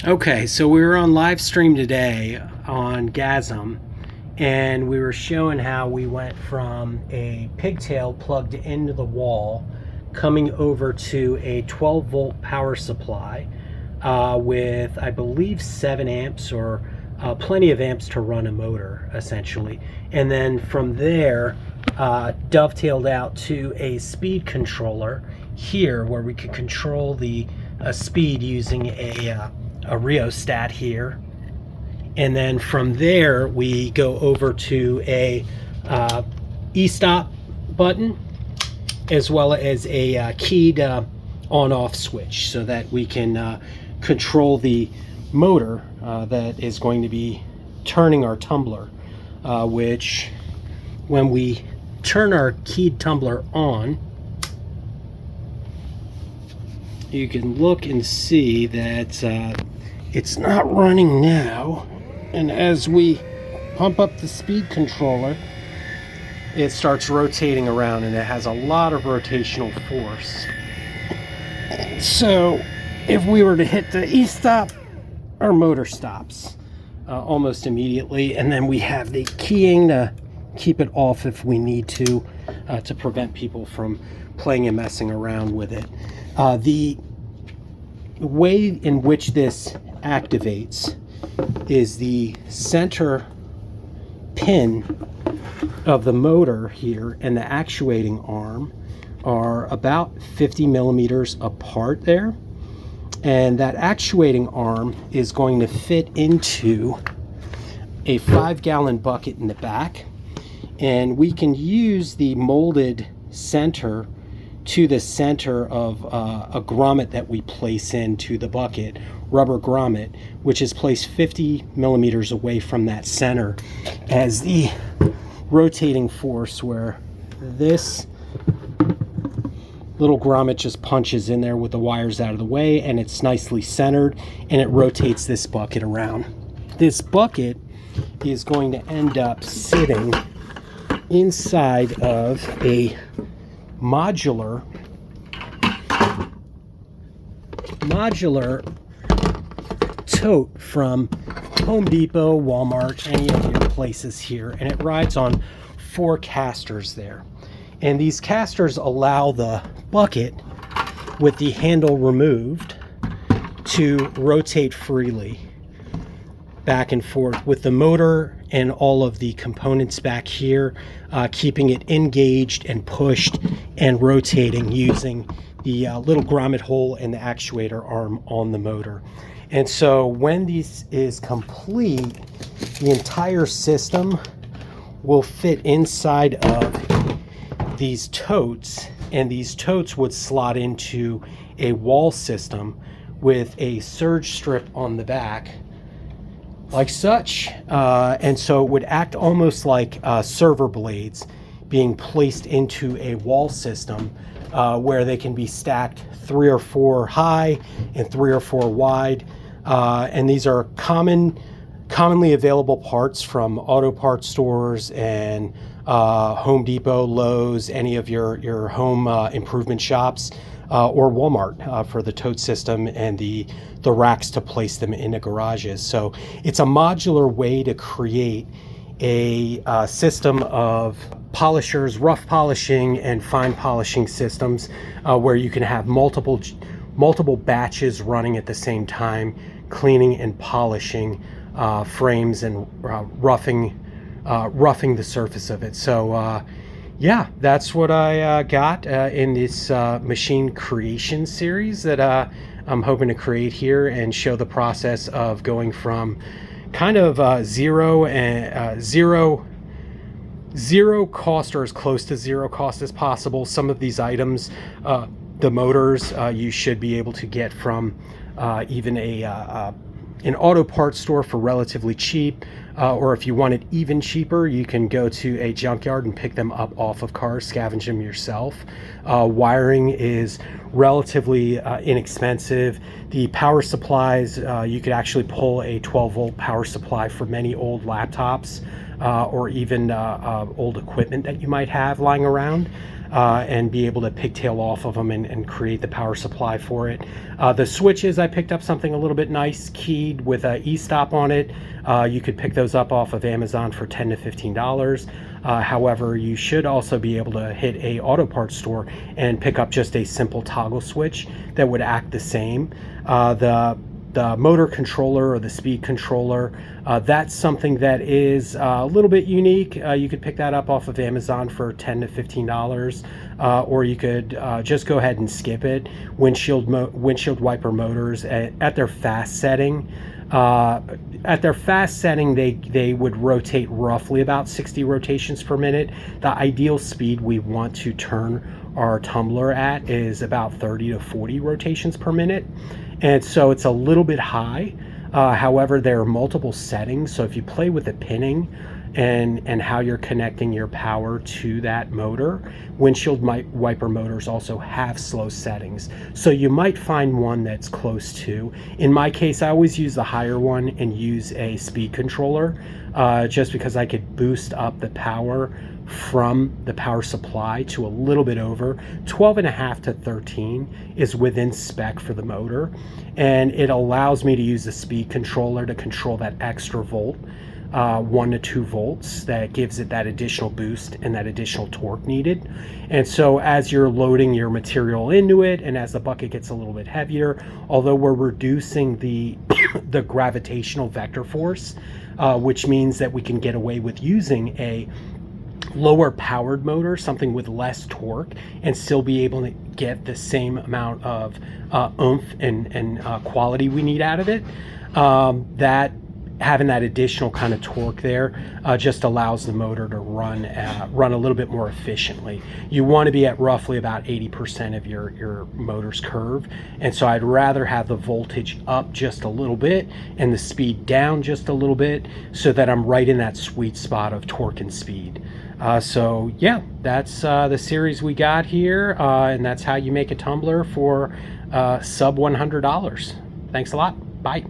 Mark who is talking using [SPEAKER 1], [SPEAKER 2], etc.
[SPEAKER 1] Okay, so we were on live stream today on Gasm, and we were showing how we went from a pigtail plugged into the wall, coming over to a 12 volt power supply with, I believe, 7 amps or plenty of amps to run a motor, essentially. And then from there, dovetailed out to a speed controller here where we could control the speed using a rheostat here. And then from there we go over to a e-stop button, as well as a keyed on-off switch, so that we can control the motor that is going to be turning our tumbler, which when we turn our keyed tumbler on, you can look and see that it's not running now, and as we pump up the speed controller, it starts rotating around, and it has a lot of rotational force. So if we were to hit the e-stop, our motor stops almost immediately, and then we have the keying to keep it off if we need to prevent people from playing and messing around with it. The way in which this activates is the center pin of the motor here and the actuating arm are about 50 millimeters apart there, and that actuating arm is going to fit into a 5-gallon bucket in the back, and we can use the molded center to the center of a grommet that we place into the bucket, rubber grommet, which is placed 50 millimeters away from that center, as the rotating force where this little grommet just punches in there with the wires out of the way, and it's nicely centered, and it rotates this bucket around. This bucket is going to end up sitting inside of a modular tote from Home Depot, Walmart, any of your places here, and it rides on 4 casters there. And these casters allow the bucket with the handle removed to rotate freely back and forth, with the motor and all of the components back here keeping it engaged and pushed and rotating using the little grommet hole and the actuator arm on the motor. And so when this is complete, the entire system will fit inside of these totes, and these totes would slot into a wall system with a surge strip on the back like such, and so it would act almost like server blades being placed into a wall system where they can be stacked 3 or 4 high and 3 or 4 wide, and these are commonly available parts from auto parts stores and Home Depot, Lowe's, any of your home improvement shops, or Walmart for the tote system and the racks to place them into garages. So it's a modular way to create a system of polishers, rough polishing and fine polishing systems, where you can have multiple batches running at the same time, cleaning and polishing frames and roughing the surface of it. So yeah, that's what I got in this machine creation series that I'm hoping to create here and show the process of going from kind of zero cost, or as close to zero cost as possible. Some of these items, the motors, you should be able to get from even an auto parts store for relatively cheap, or if you want it even cheaper, you can go to a junkyard and pick them up off of cars, scavenge them yourself. Wiring is relatively inexpensive. The power supplies, you could actually pull a 12 volt power supply for many old laptops, or even old equipment that you might have lying around. and be able to pigtail off of them and create the power supply for it. The switches, I picked up something a little bit nice, keyed with a e-stop on it. You could pick those up off of Amazon for $10 to $15. However, you should also be able to hit a auto parts store and pick up just a simple toggle switch that would act the same. The motor controller or the speed controller, that's something that is a little bit unique. You could pick that up off of Amazon for $10 to $15, or you could just go ahead and skip it. Windshield wiper motors at their fast setting. They would rotate roughly about 60 rotations per minute. The ideal speed we want to turn our tumbler at is about 30 to 40 rotations per minute. And so it's a little bit high. However, there are multiple settings. So if you play with the pinning and how you're connecting your power to that motor, windshield wiper motors also have slow settings. So you might find one that's close to. In my case, I always use the higher one and use a speed controller, just because I could boost up the power from the power supply to a little bit over 12.5 to 13 is within spec for the motor, and it allows me to use the speed controller to control that extra volt, 1 to 2 volts, that gives it that additional boost and that additional torque needed. And so as you're loading your material into it and as the bucket gets a little bit heavier, although we're reducing the the gravitational vector force, which means that we can get away with using a lower powered motor, something with less torque, and still be able to get the same amount of oomph and quality we need out of it. That having that additional kind of torque there just allows the motor to run a little bit more efficiently. You want to be at roughly about 80% of your motor's curve, and so I'd rather have the voltage up just a little bit and the speed down just a little bit, so that I'm right in that sweet spot of torque and speed. So yeah, that's the series we got here, and that's how you make a tumbler for sub $100. Thanks a lot. Bye.